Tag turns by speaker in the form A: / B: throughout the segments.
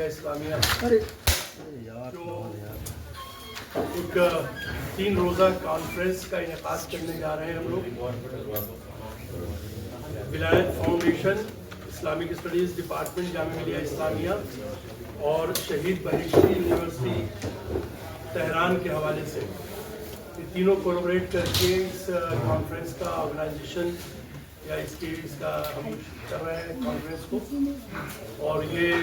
A: اسلامیہ جو ایک 3 روزہ کانفرنس کا انعقاد کرنے جا رہے ہیں ہم لوگ. ولایت foundation, Islamic studies department Jamia Millia Islamia اور شہید بہشتی یونیورسٹی تہران کے حوالے سے یہ تینوں کولابریٹ کر کے اس کانفرنس کا آرگنائزیشن یا اس کا ہم کر رہے ہیں کانفرنس کو. اور یہ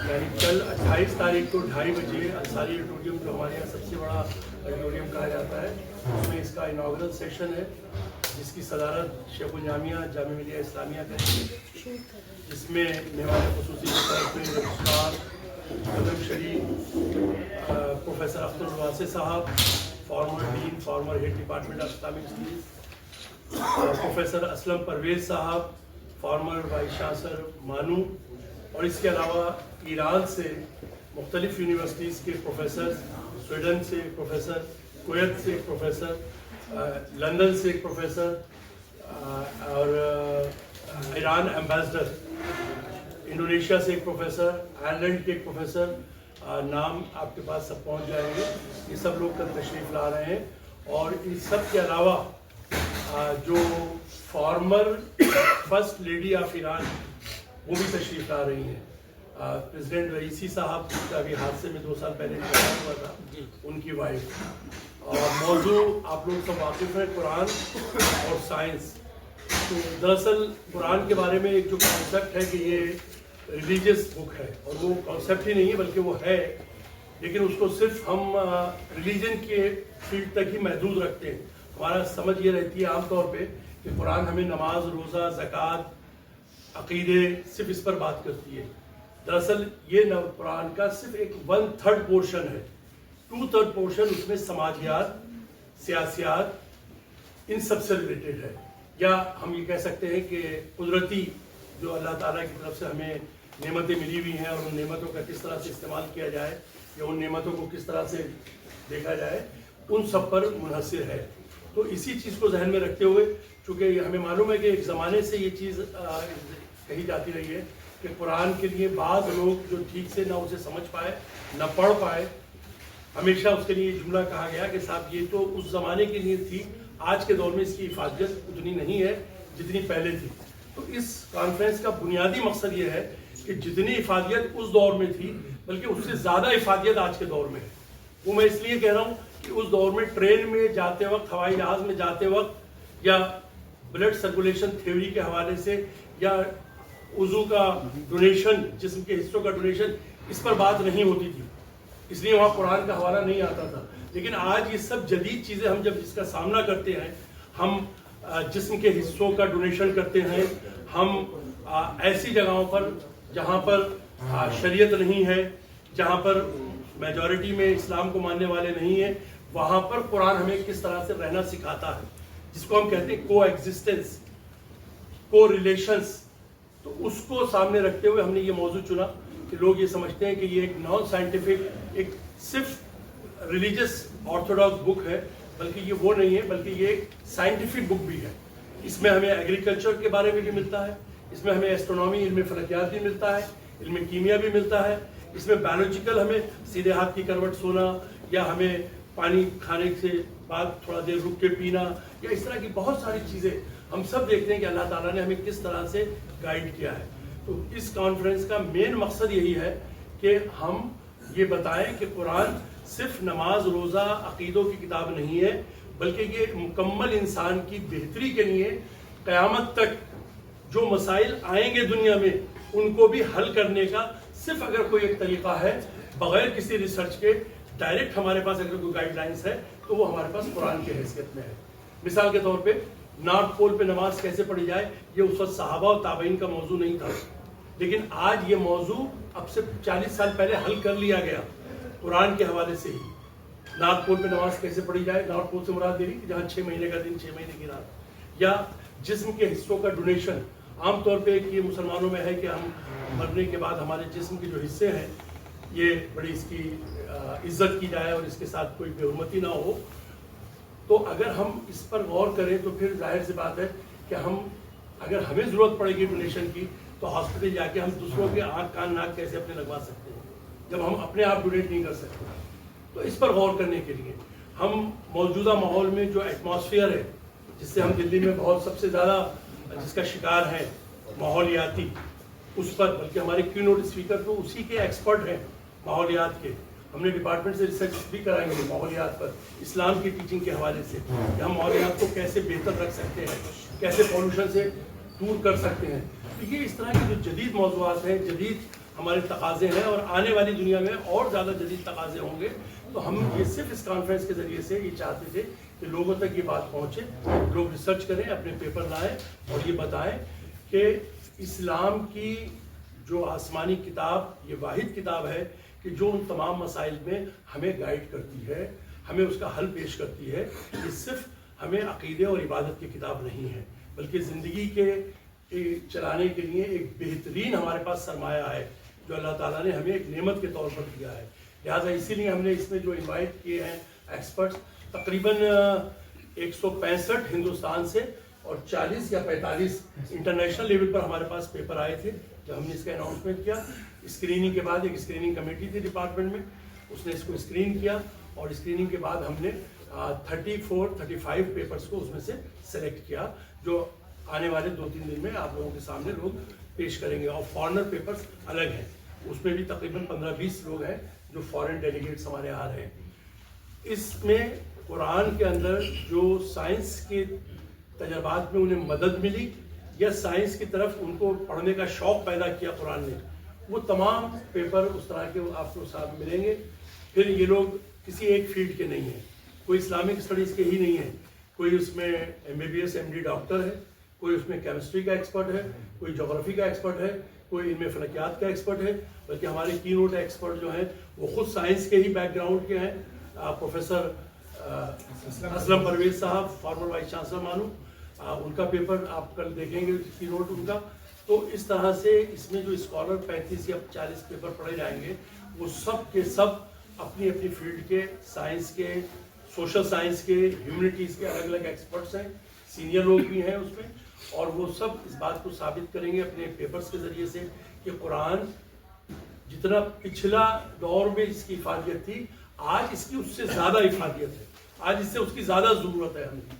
A: یعنی کل 28 تاریخ کو 2:30 بجے انصاری آڈیٹوریم جو ہمارے یہاں سب سے بڑا آڈیٹوریم کہا جاتا ہے، اس میں اس کا اناگرل سیشن ہے جس کی صدارت شیخ الجامعہ جامعہ ملیہ اسلامیہ کریں گے، جس میں مہمان خصوصی کے طور پہ رجسٹرار قدم شریف پروفیسر اختر الواسع صاحب، former dean former head department of Islamic studies, professor Aslam Parvez صاحب، فارمر وائس چانسلر مانو، اور اس کے علاوہ ایران سے مختلف یونیورسٹیز کے پروفیسر، سویڈن سے ایک پروفیسر، کویت سے ایک پروفیسر، لندن سے ایک پروفیسر، اور ایران ایمبیسڈر، انڈونیشیا سے ایک پروفیسر، آئرلینڈ کے ایک پروفیسر، نام آپ کے پاس سب پہنچ جائیں گے. یہ سب لوگ کل تشریف لا رہے ہیں. اور ان سب کے علاوہ جو former first lady of Iran وہ بھی تشریف لا رہی ہیں. پریزیڈنٹ رئیسی صاحب کا بھی حادثے میں 2 سال پہلے انتقال ہوا تھا، ان کی وائف. اور موضوع آپ لوگ سب واقف ہیں، قرآن اور سائنس. تو دراصل قرآن کے بارے میں ایک جو کانسیپٹ ہے کہ یہ ریلیجیس بک ہے، اور وہ کانسیپٹ ہی نہیں ہے بلکہ وہ ہے، لیکن اس کو صرف ہم ریلیجن کے فیلڈ تک ہی محدود رکھتے ہیں. ہمارا سمجھ یہ رہتی ہے عام طور پہ کہ قرآن ہمیں نماز، روزہ، زکوٰۃ، عقیدے صرف اس پر بات کرتی ہے. دراصل یہ قرآن کا صرف ایک 1/3 پورشن ہے. 2/3 پورشن اس میں سماجیات، سیاسیات، ان سب سے ریلیٹڈ ہے. یا ہم یہ کہہ سکتے ہیں کہ قدرتی جو اللہ تعالیٰ کی طرف سے ہمیں نعمتیں ملی ہوئی ہیں، اور ان نعمتوں کا کس طرح سے استعمال کیا جائے یا ان نعمتوں کو کس طرح سے دیکھا جائے، ان سب پر منحصر ہے. تو اسی چیز کو ذہن میں رکھتے ہوئے، چونکہ ہمیں معلوم ہے کہ ایک زمانے سے یہ چیز کہی جاتی رہی ہے کہ قرآن کے لیے بعض لوگ جو ٹھیک سے نہ اسے سمجھ پائے، نہ پڑھ پائے، ہمیشہ اس کے لیے یہ جملہ کہا گیا کہ صاحب یہ تو اس زمانے کی نیت تھی، آج کے دور میں اس کی حفاظت اتنی نہیں ہے جتنی پہلے تھی. تو اس کانفرنس کا بنیادی مقصد یہ ہے کہ جتنی افادیت اس دور میں تھی بلکہ اس سے زیادہ افادیت آج کے دور میں ہے. وہ میں اس لیے کہہ رہا ہوں کہ اس دور میں ٹرین میں جاتے وقت، ہوائی جہاز میں جاتے وقت، یا بلڈ سرکولیشن تھیوری کے حوالے سے، یا عضو کا ڈونیشن، جسم کے حصوں کا ڈونیشن، اس پر بات نہیں ہوتی تھی، اس لیے وہاں قرآن کا حوالہ نہیں آتا تھا. لیکن آج یہ سب جدید چیزیں ہم جب اس کا سامنا کرتے ہیں، ہم جسم کے حصوں کا ڈونیشن کرتے ہیں، ہم ایسی جگہوں پر جہاں پر شریعت نہیں ہے، جہاں پر میجورٹی میں اسلام کو ماننے والے نہیں ہیں، وہاں پر قرآن ہمیں کس طرح سے رہنا سکھاتا ہے، جس کو ہم کہتے ہیں کو ایگزسٹنس، کو ریلیشنس. تو اس کو سامنے رکھتے ہوئے ہم نے یہ موضوع چنا کہ لوگ یہ سمجھتے ہیں کہ یہ ایک نان سائنٹیفک، ایک صرف ریلیجس آرتھوڈاکس بک ہے، بلکہ یہ وہ نہیں ہے، بلکہ یہ ایک سائنٹیفک بک بھی ہے. اس میں ہمیں ایگریکلچر کے بارے میں بھی ملتا ہے، اس میں ہمیں ایسٹرونومی، علم فلکیات بھی ملتا ہے، علم کیمیا بھی ملتا ہے. اس میں بایولوجیکل ہمیں سیدھے ہاتھ کی کروٹ سونا، یا ہمیں پانی کھانے سے بعد تھوڑا دیر رک کے پینا، یا اس طرح کی بہت ساری چیزیں ہم سب دیکھتے ہیں کہ اللہ تعالیٰ نے ہمیں کس طرح سے گائیڈ کیا ہے. تو اس کانفرنس کا مین مقصد یہی ہے کہ ہم یہ بتائیں کہ قرآن صرف نماز، روزہ، عقیدوں کی کتاب نہیں ہے، بلکہ یہ مکمل انسان کی بہتری کے لیے قیامت تک جو مسائل آئیں گے دنیا میں ان کو بھی حل کرنے کا صرف اگر کوئی ایک طریقہ ہے، بغیر کسی ریسرچ کے، ڈائریکٹ ہمارے پاس اگر کوئی گائیڈ لائنس ہے تو وہ ہمارے پاس قرآن کی حیثیت میں ہے. مثال کے طور پہ نارتھ پول پہ نماز کیسے پڑھی جائے، یہ اس وقت صحابہ اور تابعین کا موضوع نہیں تھا، لیکن آج یہ موضوع اب سے 40 سال پہلے حل کر لیا گیا قرآن کے حوالے سے ہی. نارتھ پول پہ نماز کیسے پڑھی جائے، نارتھ پول سے مراد یہ کہ جہاں 6 مہینے کا دن 6 مہینے کی رات. یا جسم کے حصوں کا ڈونیشن. عام طور پہ یہ مسلمانوں میں ہے کہ ہم مرنے کے بعد ہمارے جسم کے جو حصے ہیں یہ بڑی اس کی عزت کی جائے اور اس کے ساتھ کوئی بے حرمتی نہ ہو. تو اگر ہم اس پر غور کریں تو پھر ظاہر سی بات ہے کہ ہم اگر ہمیں ضرورت پڑے گی ڈونیشن کی تو ہاسپٹل جا کے ہم دوسروں کے آنکھ کان ناک کیسے اپنے لگوا سکتے ہیں جب ہم اپنے آپ ڈونیٹ نہیں کر سکتے. تو اس پر غور کرنے کے لیے ہم موجودہ ماحول میں جو ایٹماسفیئر ہے جس سے ہم دلی میں بہت سب سے زیادہ جس کا شکار ہیں ماحولیاتی اس پر، بلکہ ہمارے کی نوٹ اسپیکر تو اسی کے ایکسپرٹ ہیں ماحولیات کے. ہم نے ڈپارٹمنٹ سے ریسرچ بھی کرائیں گے ماحولیات پر اسلام کی ٹیچنگ کے حوالے سے کہ ہم ماحولیات کو کیسے بہتر رکھ سکتے ہیں، کیسے پولوشن سے دور کر سکتے ہیں. یہ اس طرح کے جو جدید موضوعات ہیں، جدید ہمارے تقاضے ہیں اور آنے والی دنیا میں اور زیادہ جدید تقاضے ہوں گے. تو ہم یہ صرف اس کانفرنس کے ذریعے سے یہ چاہتے تھے کہ لوگوں تک یہ بات پہنچے، لوگ ریسرچ کریں، اپنے پیپر لائیں اور یہ بتائیں کہ اسلام کی جو آسمانی کتاب یہ واحد کتاب ہے کہ جو ان تمام مسائل میں ہمیں گائیڈ کرتی ہے، ہمیں اس کا حل پیش کرتی ہے. یہ صرف ہمیں عقیدے اور عبادت کی کتاب نہیں ہے بلکہ زندگی کے چلانے کے لیے ایک بہترین ہمارے پاس سرمایہ ہے جو اللہ تعالیٰ نے ہمیں ایک نعمت کے طور پر دیا ہے. لہٰذا اسی لیے ہم نے اس میں جو انوائٹ کیے ہیں ایکسپرٹس، تقریباً 165 ہندوستان سے اور 40 یا 45 انٹرنیشنل لیول پر ہمارے پاس پیپر آئے تھے. جب ہم نے اس کا اناؤنسمنٹ کیا، اسکریننگ کے بعد ایک اسکریننگ کمیٹی تھی ڈپارٹمنٹ میں، اس نے اس کو اسکرین کیا اور اسکریننگ کے بعد ہم نے 35 پیپرز کو اس میں سے سلیکٹ کیا جو آنے والے 2-3 دن میں آپ لوگوں کے سامنے لوگ پیش کریں گے. اور فارنر پیپرز الگ ہیں، اس میں بھی تقریباً 15-20 لوگ ہیں جو فارن ڈیلیگیٹس ہمارے آ رہے ہیں. اس میں قرآن کے اندر جو سائنس کے تجربات میں انہیں مدد ملی یا سائنس کی طرف ان کو پڑھنے کا شوق پیدا کیا قرآن نے، وہ تمام پیپر اس طرح کے آپ کو ساتھ ملیں گے. پھر یہ لوگ کسی ایک فیلڈ کے نہیں ہیں، کوئی اسلامک اسٹڈیز کے ہی نہیں ہیں، کوئی اس میں MBBS MD ڈاکٹر ہے، کوئی اس میں کیمسٹری کا ایکسپرٹ ہے، کوئی جغرافی کا ایکسپرٹ ہے، کوئی ان میں فلکیات کا ایکسپرٹ ہے، بلکہ ہمارے کی نوٹ ایکسپرٹ جو ہیں وہ خود سائنس کے ہی بیک گراؤنڈ کے ہیں. پروفیسر اسلم پرویز صاحب، فارمر وائس چانسلر مانو، ان کا پیپر آپ کل دیکھیں گے کی نوٹ ان کا. تو اس طرح سے اس میں جو اسکالر 35 یا 40 پیپر پڑھے جائیں گے وہ سب کے سب اپنی اپنی فیلڈ کے، سائنس کے، سوشل سائنس کے، ہیومنٹیز کے الگ الگ ایکسپرٹس ہیں، سینئر لوگ بھی ہیں اس میں. اور وہ سب اس بات کو ثابت کریں گے اپنے پیپرز کے ذریعے سے کہ قرآن جتنا پچھلا دور میں اس کی افادیت تھی، آج اس کی اس سے زیادہ افادیت ہے، آج اس سے اس کی زیادہ ضرورت ہے ہمیں.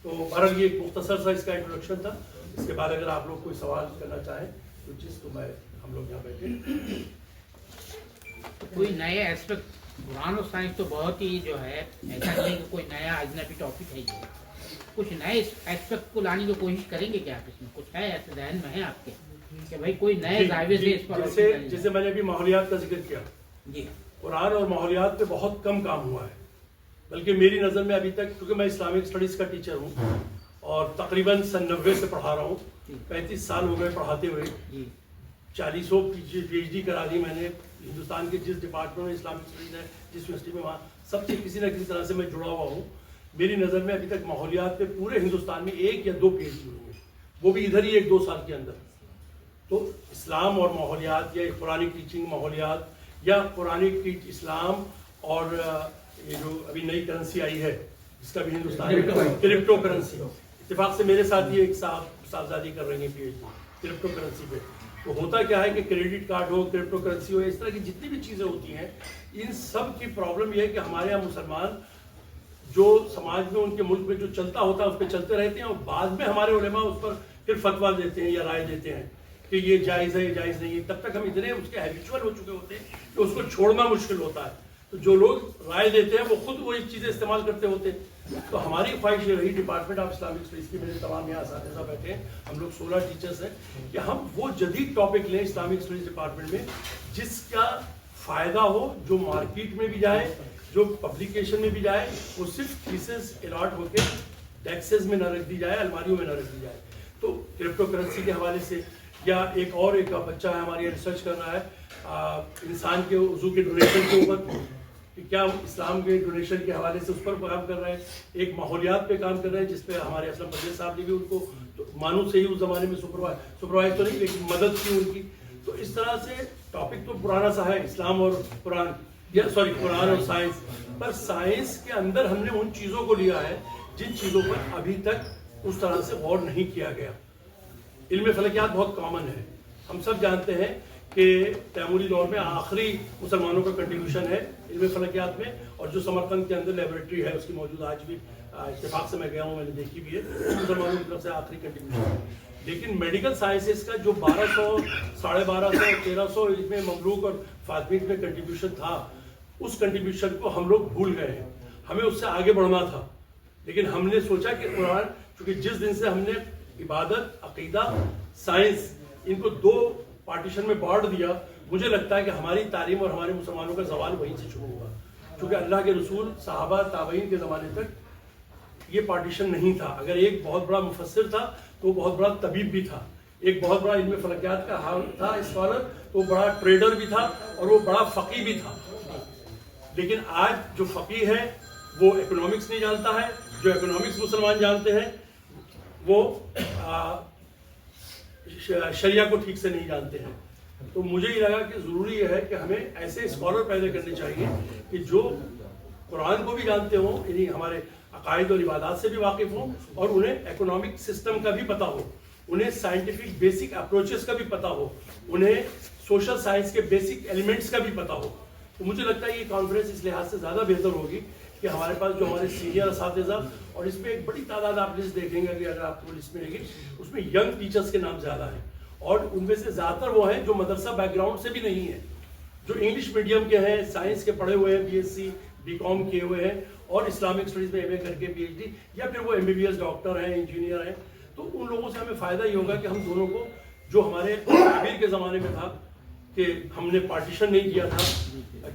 A: تو بہرحال یہ ایک مختصر سا اس کا انٹروڈکشن تھا. اس کے بعد اگر آپ لوگ کوئی سوال کرنا چاہیں کوئی چیز تو ہم لوگ یہاں بیٹھے.
B: کوئی نئے ایسپیکٹ، قرآن اور سائنس تو بہت ہی جو ہے ایسا نہیں کہ کوئی نیا اجنبی ٹاپک ہے یہ، کچھ نئے ایسپیکٹ کو لانے کی کوشش کریں گے کیا آپ؟ اس میں کچھ ہے ایسے ذہن میں ہے آپ کے کہ بھائی کوئی نئے زاویے سے اس پر؟
A: جیسے میں نے ابھی ماحولیات کا ذکر کیا،
B: جی
A: قرآن اور ماحولیات پہ بہت کم کام ہوا ہے، بلکہ میری نظر میں ابھی تک، کیونکہ میں اسلامک اسٹڈیز کا ٹیچر ہوں اور تقریباً سن 90 سے پڑھا رہا ہوں، 35 سال ہو گئے پڑھاتے ہوئے، 40 PhD کرا لی میں نے ہندوستان کے جس ڈپارٹمنٹ میں اسلامک اسٹڈیز ہے، جس یونیورسٹی میں، وہاں سب سے کسی نہ کسی طرح سے میں جڑا ہوا ہوں. میری نظر میں ابھی تک ماحولیات پہ پورے ہندوستان میں 1 یا 2 PhD ہوئے ہیں، وہ بھی ادھر ہی 1-2 سال کے اندر. تو اسلام اور ماحولیات یا قرآن ٹیچنگ ماحولیات یا قرآن اسلام اور یہ جو ابھی نئی کرنسی آئی ہے جس کا بھی ہندوستان میں کرپٹو کرنسی، اتفاق سے میرے ساتھ ہی ایک صاحبزادی کر رہے ہیں PhD کرپٹو کرنسی پہ. تو ہوتا کیا ہے کہ کریڈٹ کارڈ ہو، کرپٹو کرنسی ہو، اس طرح کی جتنی بھی چیزیں ہوتی ہیں، ان سب کی پرابلم یہ ہے کہ ہمارے یہاں مسلمان جو سماج میں ان کے ملک میں جو چلتا ہوتا ہے اس پہ چلتے رہتے ہیں اور بعد میں ہمارے علماء اس پر پھر فتویٰ دیتے ہیں یا رائے دیتے ہیں کہ یہ جائز ہے، یہ جائز نہیں ہے. تب تک ہم اتنے اس کے ہیبیچول ہو چکے ہوتے ہیں کہ اس کو چھوڑنا مشکل ہوتا ہے. تو جو لوگ رائے دیتے ہیں وہ خود وہی چیزیں استعمال کرتے ہوتے ہیں. تو ہماری خواہش یہ رہی ڈپارٹمنٹ آف اسلامک اسٹڈیز کی، میرے تمام یہاں اساتذہ بیٹھے ہیں، ہم لوگ 16 ٹیچرس ہیں، کہ ہم وہ جدید ٹاپک لیں اسلامک اسٹڈیز ڈپارٹمنٹ میں جس کا فائدہ ہو، جو مارکیٹ میں بھی جائے، جو پبلیکیشن میں بھی جائے، وہ صرف تھیسز الاٹ ہو کے ڈیسکز میں نہ رکھ دی جائے، الماریوں میں نہ رکھ دی جائے. تو کرپٹو کرنسی کے حوالے سے، یا ایک بچہ ہے ہمارے یہاں ریسرچ کر رہا ہے انسان کے عضو کے ڈونیشن کے اوپر، کہ کیا اسلام کے ڈونیشن کے حوالے سے اس پر کام کر رہے ہیں. ایک ماحولیات پہ کام کر رہے ہیں جس پہ ہمارے اسلم پرویز صاحب نے بھی ان کو مانو سے ہی اس زمانے میں سپروائز تو نہیں لیکن مدد کی ان کی. تو اس طرح سے ٹاپک تو پرانا سا ہے، اسلام اور قرآن، یا قرآن اور سائنس. پر سائنس کے اندر ہم نے ان چیزوں کو لیا ہے جن چیزوں پر ابھی تک اس طرح سے غور نہیں کیا گیا. علم فلکیات بہت کامن ہے، ہم سب جانتے ہیں کہ تیموری دور میں آخری مسلمانوں کا کنٹریبیوشن ہے علم فلکیات میں, اور جو سمرقند کے اندر لیبورٹری ہے اس کی موجود آج بھی اتفاق سے میں گیا ہوں, میں نے دیکھی بھی ہے, مسلمانوں کی طرف سے آخری کنٹریبیوشن ہے. لیکن میڈیکل سائنسز کا جو 1200, 1250, 1300 اس میں مملوک اور فاطمیت میں کنٹریبیوشن تھا, اس کنٹریبیوشن کو ہم لوگ بھول گئے ہیں. ہمیں اس سے آگے بڑھنا تھا, لیکن ہم نے سوچا کہ قرآن, چونکہ جس دن سے ہم نے عبادت, عقیدہ, سائنس ان کو 2 پارٹیشن میں بانٹ دیا, مجھے لگتا ہے کہ ہماری تعلیم اور ہمارے مسلمانوں کا زوال وہیں سے شروع ہوا. چونکہ اللہ کے رسول, صحابہ, تابعین کے زمانے تک یہ پارٹیشن نہیں تھا. اگر ایک بہت بڑا مفسر تھا تو وہ بہت بڑا طبیب بھی تھا, ایک بہت بڑا علم فلکیات کا حال تھا اسکالر تو وہ بڑا ٹریڈر بھی تھا, اور وہ بڑا فقی بھی تھا. لیکن آج جو فقی ہے وہ اکنامکس نہیں جانتا ہے, جو اکنامکس مسلمان جانتے ہیں وہ شریعہ کو ٹھیک سے نہیں جانتے ہیں. تو مجھے یہ لگا کہ ضروری یہ ہے کہ ہمیں ایسے اسکالر پیدا کرنے چاہیے کہ جو قرآن کو بھی جانتے ہوں, یعنی ہمارے عقائد اور عبادات سے بھی واقف ہوں, اور انہیں اکنامک سسٹم کا بھی پتہ ہو, انہیں سائنٹیفک بیسک اپروچز کا بھی پتہ ہو, انہیں سوشل سائنس کے بیسک ایلیمنٹس کا بھی پتہ ہو. تو مجھے لگتا ہے یہ کانفرنس اس لحاظ سے زیادہ بہتر ہوگی کہ ہمارے پاس جو ہمارے سینئر اساتذہ, اور اس میں ایک بڑی تعداد آپ لسٹ دیکھیں گے کہ اگر آپ کو لسٹ ملے گی, اس میں ینگ ٹیچرس کے نام زیادہ ہیں, اور ان میں سے زیادہ تر وہ ہیں جو مدرسہ بیک گراؤنڈ سے بھی نہیں ہیں, جو انگلش میڈیم کے ہیں, سائنس کے پڑھے ہوئے ہیں, BSc BCom کیے ہوئے ہیں, اور اسلامک اسٹڈیز میں MA کر کے PhD, یا پھر وہ MBBS ڈاکٹر ہیں, انجینئر ہیں. تو ان لوگوں سے ہمیں فائدہ یہ ہوگا کہ ہم دونوں کو, جو ہمارے تعبیر کے زمانے میں تھا کہ ہم نے پارٹیشن نہیں کیا تھا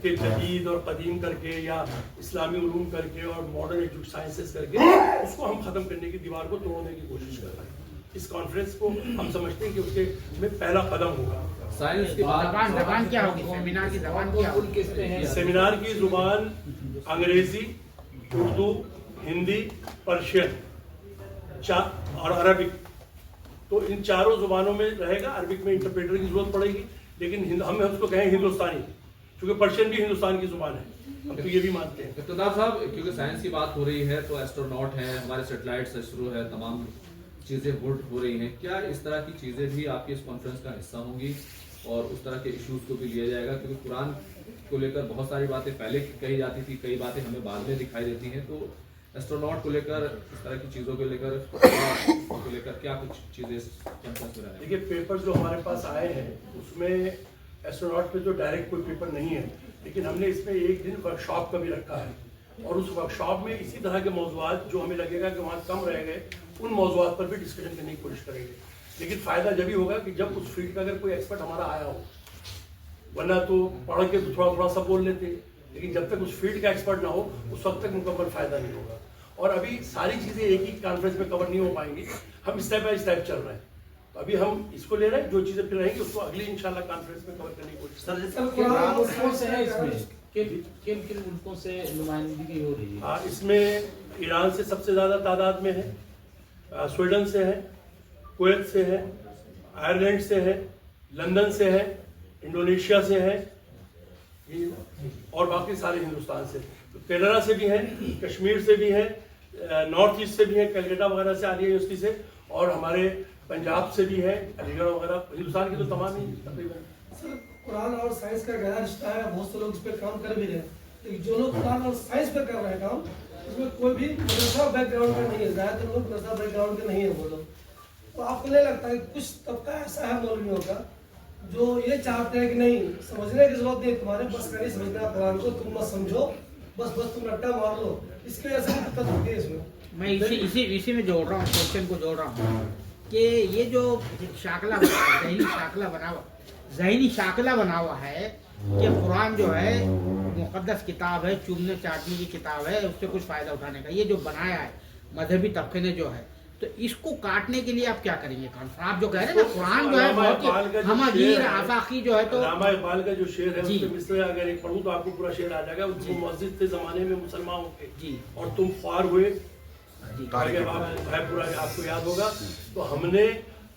A: کہ جدید اور قدیم کر کے یا اسلامی علوم کر کے اور ماڈرن سائنسز کر کے, اس کو ہم ختم کرنے کی دیوار کو توڑنے کی کوشش کر رہے ہیں. اس کانفرنس کو ہم سمجھتے ہیں کہ اس کے میں پہلا قدم ہوگا.
B: سائنس کی زبان کیا ہوگی, سیمینار کی زبان کیا ہوگی؟
A: سیمینار کی زبان انگریزی, اردو, ہندی, پرشین اور عربک. تو ان چاروں زبانوں میں رہے گا. عربک میں انٹرپریٹر کی ضرورت پڑے گی, لیکن ہم اس کو کہیں ہندوستانی, کیونکہ پرشین بھی ہندوستان کی زبان ہے, ہم تو یہ بھی مانتے ہیں.
C: اقتدار صاحب, کیونکہ سائنس کی بات ہو رہی ہے تو ایسٹروناٹ ہیں, ہمارے سیٹلائٹ سے شروع ہے, تمام چیزیں ہو رہی ہیں. کیا اس طرح کی چیزیں بھی آپ کی اس کانفرنس کا حصہ ہوں گی, اور اس طرح کے ایشوز کو بھی لیا جائے گا؟ کیونکہ قرآن کو لے کر بہت ساری باتیں پہلے کہی جاتی تھی, کئی باتیں ہمیں بعد میں دکھائی دیتی ہیں. تو ایسٹروناٹ کو لے کر, اس طرح کی چیزوں کو لے کر کیا کچھ چیزیں کانفرنس میں رہیں؟
A: دیکھیے, پیپر جو ہمارے پاس آئے ہیں اس میں ایسٹروناٹ پہ تو ڈائریکٹ کوئی پیپر نہیں ہے, لیکن ہم نے اس میں ایک دن ورک شاپ کا بھی رکھا ہے, اور اس ورک شاپ میں اسی طرح کے موضوعات جو ہمیں لگے گا کہ وہاں کم رہ گئے, ان موضوعات پر بھی ڈسکشن کرنے کی کوشش کریں گے. لیکن فائدہ جبھی ہوگا کہ جب اس فیلڈ کا اگر کوئی ایکسپرٹ ہمارا آیا ہو, ورنہ تو پڑھ کے تو تھوڑا سا بول لیتے, لیکن جب تک اس فیلڈ کا ایکسپرٹ نہ ہو اس وقت تک مکمل فائدہ نہیں ہوگا. اور ابھی ساری چیزیں ایک ہی کانفرنس میں کور نہیں ہو پائیں گی, ہم اسٹیپ بائی اسٹیپ چل رہے ہیں. تو ابھی ہم اس کو لے رہے ہیں, جو چیزیں پھر رہیں گی اس کو اگلی انشاءاللہ کانفرنس میں کور کرنے کی کوشش کریں گے.
D: کن ملکوں سے نمائندگی ہو رہی ہے؟
A: اس میں ایران سے سب سے زیادہ تعداد میں ہے, سویڈن سے ہے, کویت سے ہے, آئرلینڈ سے ہے, لندن سے ہے, انڈونیشیا سے ہے, اور باقی سارے ہندوستان سے. کینیڈا سے بھی ہیں, کشمیر سے بھی ہیں, نارتھ ایسٹ سے بھی ہیں, کلکتہ وغیرہ سے عالیہ یونیورسٹی سے, اور ہمارے پنجاب سے بھی ہے, علی گڑھ وغیرہ. ہندوستان کی تو تمام ہی تقریباً.
E: سر, قرآن اور سائنس کا گہرا رشتہ ہے, بہت سے لوگ اس پہ کام کر بھی رہے ہیں, لیکن جو لوگ قرآن اور سائنس پہ کر رہے ہیں کام, اس میں کوئی بھی مدرسہ بیک گراؤنڈ کا نہیں ہے, زیادہ تر لوگ مدرسہ بیک گراؤنڈ کے نہیں ہیں وہ لوگ. تو آپ کو نہیں لگتا ہے کچھ طبقہ ایسا ہے مولویوں کا جو یہ چاہتے ہیں کہ نہیں, سمجھنے کی ضرورت نہیں, تمہارے بس کا نہیں سمجھنا قرآن کو, تم مت سمجھو, بس تم رٹا مار لو, اس کی وجہ سے دقت ہوتی ہے اس میں.
B: میں اسی میں جوڑ رہا ہوں, کوشچن کو جوڑ رہا ہوں کہ یہ جو ذہنی شاکلہ بنا ہوا ہے کہ قرآن جو ہے مقدس کتاب ہے, چومنے چاٹنے کی کتاب ہے, اس سے کچھ فائدہ اٹھانے کا, یہ جو بنایا ہے مذہبی طبقے نے جو ہے, تو اس کو کاٹنے کے لیے آپ کیا کریں گے؟ آپ جو کہہ رہے ہیں نا قرآن جو ہے بہت ہمگیر آفاقی جو ہے, تو
A: علامہ اقبال کا جو شعر ہے اس کے مصرع اگر ایک پڑھوں تو آپ کو پورا شعر آ جائے گا. وہ مسجد کے زمانے میں مسلمان ہو کے اور تم خوار ہوئے, پورا آپ کو یاد ہوگا. تو ہم نے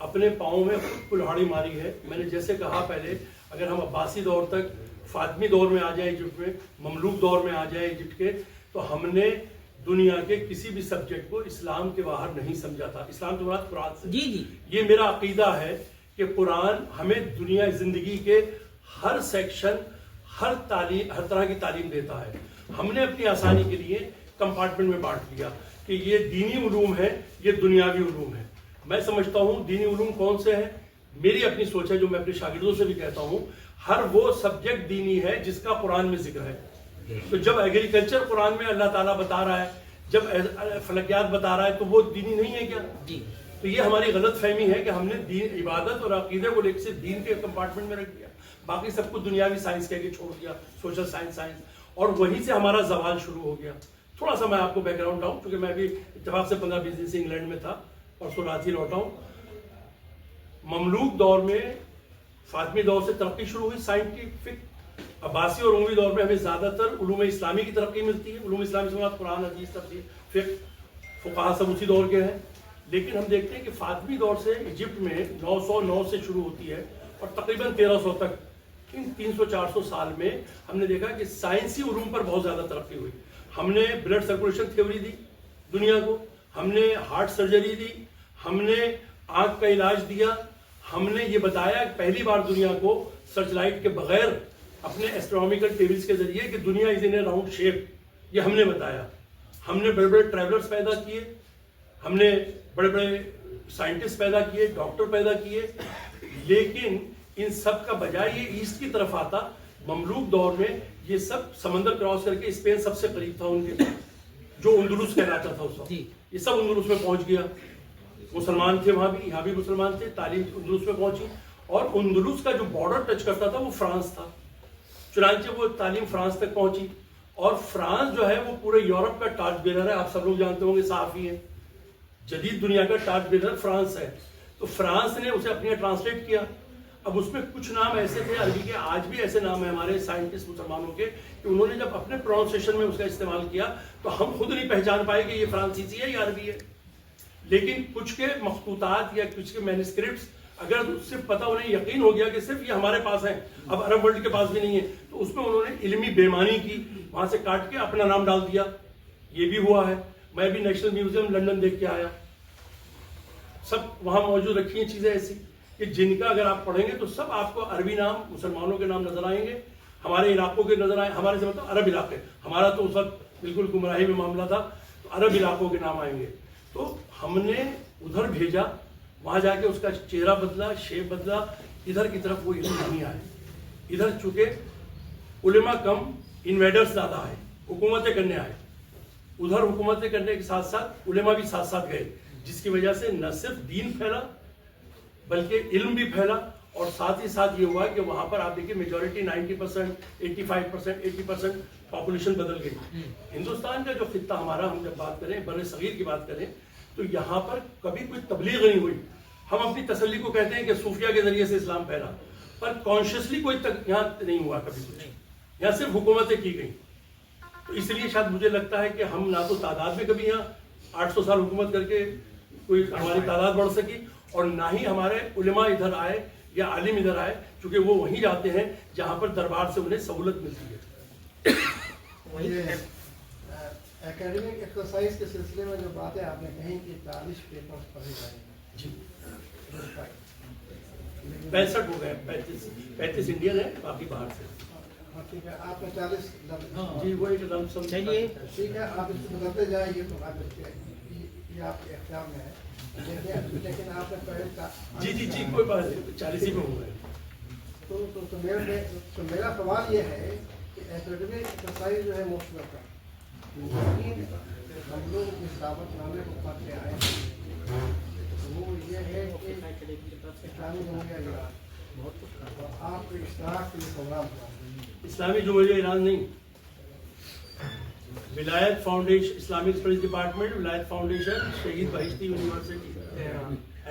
A: اپنے پاؤں میں خود کلہاڑی ماری ہے. میں نے جیسے کہا پہلے, اگر ہم عباسی دور تک, فاطمی دور میں آ جائیں ایجپٹ میں, مملوک دور میں آ جائیں ایجپٹ کے, تو ہم نے دنیا کے کسی بھی سبجیکٹ کو اسلام کے باہر نہیں سمجھا تھا. اسلام تو مراد قرآن سے. یہ میرا عقیدہ ہے کہ کہ قرآن ہمیں دنیا زندگی کے ہر سیکشن ہر طرح کی تعلیم دیتا ہے. ہم نے اپنی آسانی کے لیے کمپارٹمنٹ میں بانٹ لیا کہ یہ دینی علوم ہے, یہ دنیاوی علوم ہے. میں سمجھتا ہوں دینی علوم کون سے ہیں, میری اپنی سوچ ہے جو میں اپنے شاگردوں سے بھی کہتا ہوں, ہر وہ سبجیکٹ دینی ہے جس کا قرآن میں ذکر ہے. تو جب ایگریکلچر قرآن میں اللہ تعالیٰ بتا رہا ہے, جب فلکیات بتا رہا ہے, تو وہ دینی نہیں ہے کیا؟ تو یہ ہماری غلط فہمی ہے کہ ہم نے دین, عبادت اور عقیدے کو لے کے صرف دین کے کمپارٹمنٹ میں رکھ دیا, باقی سب کچھ دنیاوی سائنس کہہ کے چھوڑ دیا, سوشل سائنس, اور وہیں سے ہمارا زوال شروع ہو گیا. تھوڑا سا میں آپ کو بیک گراؤنڈ ڈاؤں, کیونکہ میں بھی اتفاق سے 15-20 دن سے انگلینڈ میں تھا اور سو رات ہی لوٹا ہوں. مملوک دور میں, فاطمی دور سے ترقی شروع ہوئی سائنٹیفک. عباسی اور اموی دور میں ہمیں زیادہ تر علوم اسلامی کی ترقی ملتی ہے. علوم اسلامی سے مراد قرآن, حدیث, تفسیر, فقہ, فقہا سب اسی دور کے ہیں. لیکن ہم دیکھتے ہیں کہ فاطمی دور سے ایجپٹ میں 909 سے شروع ہوتی ہے اور تقریباً 1300 تک, ان 300-400 سال میں ہم نے دیکھا کہ سائنسی علوم پر بہت زیادہ ترقی ہوئی. ہم نے بلڈ سرکولیشن تھیوری دی دنیا کو, ہم نے ہارٹ سرجری دی, ہم نے آنکھ کا علاج دیا, ہم نے یہ بتایا کہ پہلی بار دنیا کو سرچ لائٹ کے بغیر اپنے ایسٹرونومیکل ٹیبلز کے ذریعے کہ دنیا از ان اے راؤنڈ شیپ, یہ ہم نے بتایا. ہم نے بڑے بڑے ٹریولرز پیدا کیے, ہم نے بڑے بڑے سائنٹسٹ پیدا کیے, ڈاکٹر پیدا کیے. لیکن ان سب کا بجائے یہ ایسٹ کی طرف آتا. مملوک دور میں یہ سب سمندر کراس کر کے اسپین سب سے قریب تھا ان کے, جو اندلس کہلاتا تھا اس وقت, یہ سب اندلس میں پہنچ گیا. مسلمان تھے وہاں بھی, یہاں بھی مسلمان تھے, تعلیم اندلس میں پہنچی, اور اندلس کا جو بارڈر ٹچ کرتا تھا وہ فرانس تھا. چنانچہ وہ تعلیم فرانس تک پہنچی, اور فرانس جو ہے وہ پورے یورپ کا ٹارچ بیرر ہے. آپ سب لوگ جانتے ہوں گے, صحافی ہیں, جدید دنیا کا ٹارچ بیرر فرانس ہے. تو فرانس نے اسے اپنے ٹرانسلیٹ کیا. اب اس میں کچھ نام ایسے تھے عربی کے, آج بھی ایسے نام ہیں ہمارے سائنٹسٹ مسلمانوں کے, کہ انہوں نے جب اپنے پروننسیشن میں اس کا استعمال کیا تو ہم خود نہیں پہچان پائے کہ یہ فرانسیسی ہے یا عربی ہے. لیکن کچھ کے مخطوطات یا کچھ کے مینuscripts اگر اس سے پتہ انہیں یقین ہو گیا کہ صرف یہ ہمارے پاس ہیں, اب عرب ورلڈ کے پاس بھی نہیں ہے, تو اس میں انہوں نے علمی بےمانی کی, وہاں سے کاٹ کے اپنا نام ڈال دیا. یہ بھی ہوا ہے. میں بھی نیشنل میوزیم لنڈن دیکھ کے آیا, سب وہاں موجود رکھی ہیں چیزیں ایسی کہ جن کا اگر آپ پڑھیں گے تو سب آپ کو عربی نام, مسلمانوں کے نام نظر آئیں گے, ہمارے علاقوں کے نظر آئیں. ہمارے سے مطلب عرب علاقے, ہمارا تو اس وقت بالکل گمراہی میں معاملہ تھا, تو عرب علاقوں کے نام آئیں گے. تو ہم نے ادھر بھیجا, وہاں جا کے اس کا چہرہ بدلا, شیپ بدلا. ادھر کی طرف وہ علم نہیں آئے. ادھر چونکہ علماء کم, انویڈرز زیادہ آئے, حکومتیں کرنے آئے. ادھر حکومتیں کرنے کے ساتھ ساتھ علماء بھی ساتھ ساتھ گئے, جس کی وجہ سے نہ صرف دین پھیلا بلکہ علم بھی پھیلا. اور ساتھ ہی ساتھ یہ ہوا کہ وہاں پر آپ دیکھیے میجورٹی 90%, 85%, 80% پاپولیشن بدل گئی. ہندوستان کا جو خطہ ہمارا, ہم جب بات کریں بر صغیر کی بات کریں, تو یہاں پر کبھی کوئی تبلیغ نہیں ہوئی. ہم اپنی تسلی کو کہتے ہیں کہ صوفیہ کے ذریعے سے اسلام پھیلا, پر کانشیسلی کوئی یہاں نہیں ہوا کبھی کچھ. یہاں صرف حکومتیں کی گئیں. تو اس لیے شاید مجھے لگتا ہے کہ ہم نہ تو تعداد میں کبھی یہاں 800 سال حکومت کر کے کوئی ہماری تعداد بڑھ سکی, اور نہ ہی ہمارے علماء ادھر آئے یا عالم ادھر آئے, چونکہ وہ وہیں جاتے ہیں جہاں پر دربار سے انہیں سہولت ملتی ہے.
F: اکیڈمک ایکسرسائز کے سلسلے میں جو باتیں آپ نے کہیں کہ 40 پیپر پڑھے جائیں گے,
A: جی 65 ہو گئے, 35 انڈین ہیں, باقی باہر سے.
F: ہاں ٹھیک ہے, آپ نے 40
A: جی وہ ایک لم سم
B: چلیے
F: ٹھیک ہے, آپ اس کو بدلتے جائیے تو یہ آپ کے اختیار میں ہے. لیکن آپ نے پہلے
A: جی کوئی بات نہیں, 40 ہی میں ہو گئے.
F: تو میرا سوال یہ ہے کہ اکیڈمک ایکسرسائز جو ہے مثبت ہے, لیکن ہم لوگ اس دعوت نامے کو پڑھتے آئے ہیں, وہ یہ ہے کہ اسلامی جمہوریہ ایران, آپ کے اشتراک کے لیے پروگرام ہوا.
A: اسلامی جمہوریہ ایران نہیں, ولایت فاؤنڈیشن, اسلامک اسٹڈیز ڈپارٹمنٹ, ولایت فاؤنڈیشن, شہید بہشتی یونیورسٹی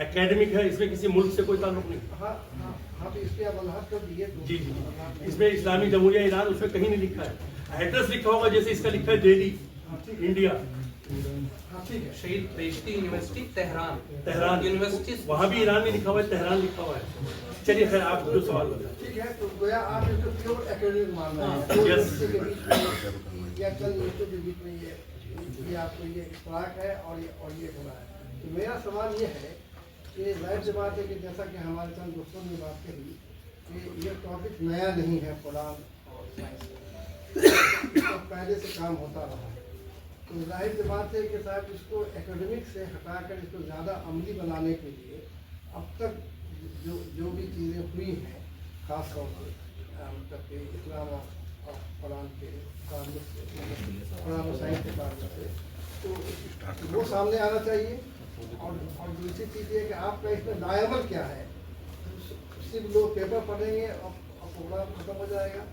A: اکیڈمک ہے. اس میں کسی ملک سے کوئی تعلق نہیں.
F: ہاں تو اس پہ آپ وضاحت کر دیجیے.
A: جی اس میں اسلامی جمہوریہ ایران اس میں کہیں نہیں لکھا ہے. ایڈریس لکھا ہوگا جیسے اس کا لکھا ہے دہلی, انڈیا.
F: ہاں ٹھیک ہے.
G: شہید بہشتی یونیورسٹی
A: تہران
G: یونیورسٹی,
A: وہاں بھی ایران میں لکھا ہوا ہے, تہران لکھا ہوا ہے. چلیے خیر, آپ جو سوال بتائیں.
F: ٹھیک ہے, تو گویا آپ اس کو پیور اکیڈمک مان رہے ہیں, یونیورسٹی کے بیچ میں یا چند یونیورسٹی کے بیچ میں یہ آپ کو یہ اشتراک ہے اور یہ ہونا ہے. تو میرا سوال یہ ہے کہ کہ ظاہر سی بات ہے کہ جیسا کہ ہمارے چند دوستوں نے بات کہی کہ یہ ٹاپک نیا نہیں ہے قرآن اور سائنس، اس کا پہلے سے کام ہوتا رہا ہے، تو ظاہر سی بات ہے کہ صاحب اس کو اکیڈمک سے ہٹا کر اس کو زیادہ عملی بنانے کے لیے اب تک جو بھی چیزیں ہوئی ہیں خاص طور پر مطلب کہ اسلام اور قرآن کے تعلق سے، قرآن و سائنس کے تعلق سے، تو وہ سامنے آنا چاہیے. اور دوسری چیز یہ کہ آپ کا اس میں دائیں عمل کیا ہے، صرف لوگ پیپر پڑھیں گے اور پروگرام ختم ہو جائے گا،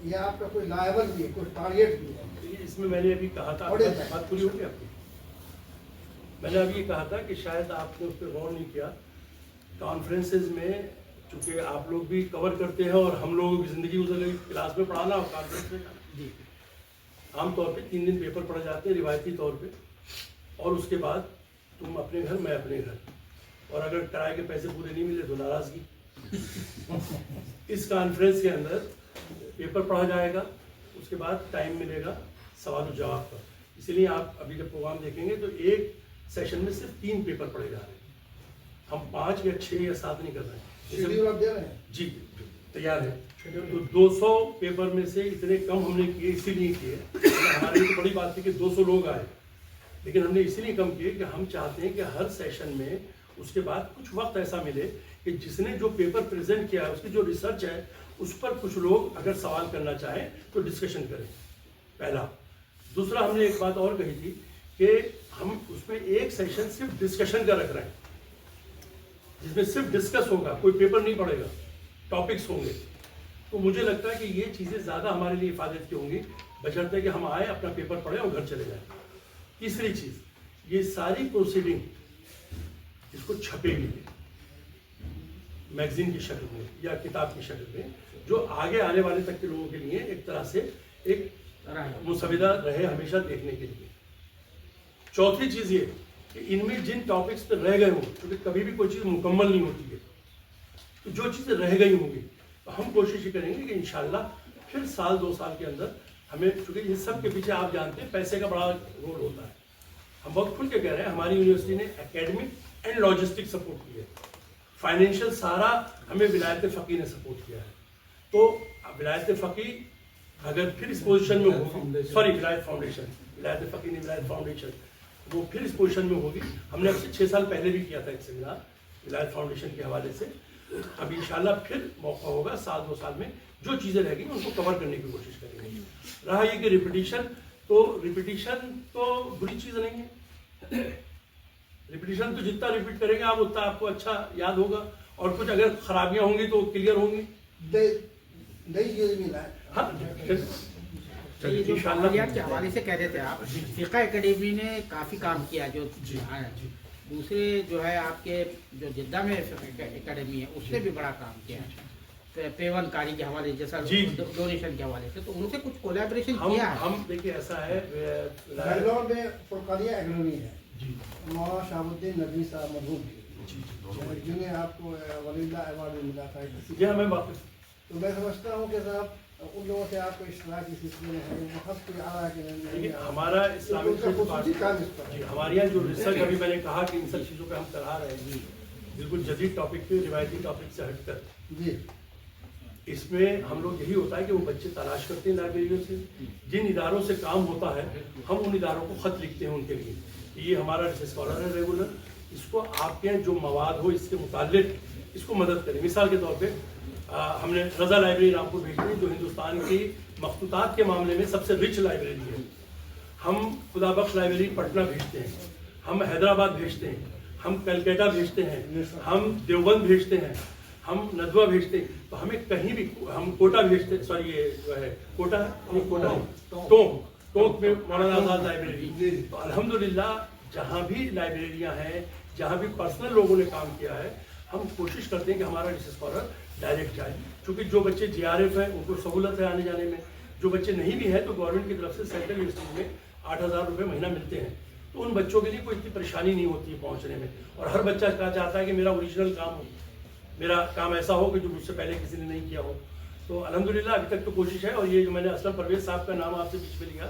F: یا آپ کا کوئی لائبل بھی ہے، کوئی ٹارگیٹ بھی ہے؟
A: اس میں میں نے ابھی کہا تھا، بات پوری ہو گئی آپ کی. میں نے ابھی یہ کہا تھا کہ شاید آپ نے اس پہ غور نہیں کیا. کانفرنسز میں چونکہ آپ لوگ بھی کور کرتے ہیں اور ہم لوگوں کی زندگی گزر گئی کلاس میں پڑھانا اور کانفرنس میں جی عام طور پہ 3 دن پیپر پڑھے جاتے ہیں روایتی طور پہ، اور اس کے بعد تم اپنے گھر میں اپنے گھر، اور اگر کرائے کے پیسے پورے نہیں ملے تو ناراضگی. اس کانفرنس کے اندر پیپر پڑھا جائے گا، اس کے بعد ٹائم ملے گا سوال و جواب کا. اسی لیے آپ ابھی جب پروگرام دیکھیں گے تو ایک سیشن میں صرف 3 پیپر پڑھے جا رہے ہیں. ہم 5 یا 6 یا 7 نہیں کر رہے ہیں.
F: شیڈیول آپ دے رہے ہیں؟
A: جی تیار ہے. تو 200 پیپر میں سے اتنے کم ہم نے کیے، اسی لیے کیے، ہمارے لیے تو بڑی بات تھی کہ 200 لوگ آئے، لیکن ہم نے اسی لیے کم کیے کہ ہم چاہتے ہیں کہ ہر سیشن میں اس کے بعد کچھ وقت ایسا ملے کہ جس نے جو پیپر پریزنٹ کیا ہے، اس کی جو ریسرچ ہے، اس پر کچھ لوگ اگر سوال کرنا چاہیں تو ڈسکشن کریں. پہلا. دوسرا ہم نے ایک بات اور کہی تھی کہ ہم اس میں ایک سیشن صرف ڈسکشن کا رکھ رہے ہیں، جس میں صرف ڈسکس ہوگا، کوئی پیپر نہیں پڑے گا، ٹاپکس ہوں گے. تو مجھے لگتا ہے کہ یہ چیزیں زیادہ ہمارے لیے حفاظت کی ہوں گی، بشرطے کہ ہم آئیں، اپنا پیپر پڑھیں اور گھر چلے جائیں. تیسری چیز، یہ ساری پروسیڈنگ اس کو چھپے گی میگزین کی شکل میں یا کتاب کی شکل میں، جو آگے آنے والے تک کے لوگوں کے لیے ایک طرح سے ایک مسودہ رہے ہمیشہ دیکھنے کے لیے. چوتھی چیز یہ کہ ان میں جن ٹاپکس پہ رہ گئے ہوں، کیونکہ کبھی بھی کوئی چیز مکمل نہیں ہوتی ہے، تو جو چیزیں رہ گئی ہوں گی تو ہم کوشش یہ کریں گے کہ انشاءاللہ پھر 1-2 سال کے اندر ہمیں، چونکہ ان سب کے پیچھے آپ جانتے ہیں پیسے کا بڑا رول ہوتا ہے. ہم بہت کھل کے کہہ رہے ہیں، ہماری یونیورسٹی نے اکیڈمک اینڈ لاجسٹک سپورٹ کی ہے، فائنینشیل سارا ہمیں ولایت فقی نے سپورٹ کیا ہے. تو ولایت فقی اگر پھر اس پوزیشن میں ہوگی، سوری ولایت فاؤنڈیشن، ولایت فقی نہیں ولایت فاؤنڈیشن، وہ پھر اس پوزیشن میں ہوگی. ہم نے اب سے 6 سال پہلے بھی کیا تھا ایک سیمینار ولایت فاؤنڈیشن کے حوالے سے. اب انشاءاللہ پھر موقع ہوگا 1-2 سال میں جو چیزیں رہ گئی ان کو کور کرنے کی کوشش کریں گے. رہا یہ کہ ریپیٹیشن تو بری چیز نہیں ہے. ریپیٹیشن تو جتنا ریپیٹ کریں گے آپ اتنا آپ کو اچھا یاد ہوگا، اور کچھ اگر خرابیاں ہوں گی تو کلیئر ہوں گی.
F: نئی چیز ملا ہے.
A: ہاں
B: یہ جو فعالیات کے حوالے سے کہہ رہے تھے آپ، فقہ اکیڈمی نے کافی کام کیا. جو دوسرے جو ہے آپ کے جو جدہ میں فقہ اکیڈمی ہے، اس نے بھی بڑا کام کیا ہے پیون کاری کے حوالے جیسا ڈونیشن کے حوالے سے. تو ان سے کچھ کولیبریشن کیا ہے؟
A: ہم دیکھیے ایسا ہے،
F: بنگلور میں فرقانیہ اکیڈمی ہے، مولانا شہاب الدین ندوی صاحب مرحوم جنہیں آپ کو ولی اللہ ایوارڈ ملا تھا.
A: یہ ہمیں واپس،
F: تو میں سمجھتا ہوں کہ صاحب ان لوگوں سے آپ کو اشتراک اس سلسلے میں ہے، بہت کوئی آ رہا ہے کہ نہیں.
A: ہمارا اسلامک
F: کام اس پر
A: جی ہمارے یہاں جو ریسرچ ابھی میں نے کہا کہ ان سب چیزوں پہ ہم کرا رہے ہیں، بالکل جدید ٹاپک پہ، روایتی ٹاپک سے ہٹ کر. جی اس میں ہم لوگ یہی ہوتا ہے کہ وہ بچے تلاش کرتے ہیں لائبریریوں سے، جن اداروں سے کام ہوتا ہے ہم ان اداروں کو خط لکھتے ہیں ان کے لیے. یہ ہمارا اسکالر ہے ریگولر، اس کو آپ کے جو مواد ہو اس کے متعلق اس کو مدد کریں. مثال کے طور پہ ہم نے رضا لائبریری رامپور بھیجی ہے، جو ہندوستان کی مخطوطات کے معاملے میں سب سے رچ لائبریری ہے. ہم خدا بخش لائبریری پٹنہ بھیجتے ہیں، ہم حیدرآباد بھیجتے ہیں، ہم کلکتہ بھیجتے ہیں، ہم دیوبند بھیجتے ہیں، ہم ندوہ بھیجتے ہیں. تو ہمیں کہیں بھی، ہم کوٹا بھیجتے ہیں، سوری یہ جو ہے کوٹا ٹونک میں مولانا آزاد لائبریری. تو الحمدللہ جہاں بھی لائبریریاں ہیں، جہاں بھی پرسنل لوگوں نے کام کیا ہے، ہم کوشش کرتے ہیں کہ ہمارا ریسرچ اسکالر ڈائریکٹ جائے. چونکہ جو بچے GRF ہیں ان کو سہولت ہے آنے جانے میں، جو بچے نہیں بھی ہیں تو گورنمنٹ کی طرف سے سینٹرل یونیورسٹی میں 8,000 روپے مہینہ ملتے ہیں. تو ان بچوں کے لیے کوئی اتنی پریشانی نہیں ہوتی ہے پہنچنے میں. اور ہر بچہ کیا چاہتا ہے کہ میرا اوریجنل کام ہو، میرا کام ایسا ہو کہ جو مجھ سے پہلے کسی نے نہیں کیا ہو. تو الحمدللہ ابھی تک تو کوشش ہے. اور یہ جو میں نے اسلم پرویز صاحب کا نام آپ سے بیچ میں لیا،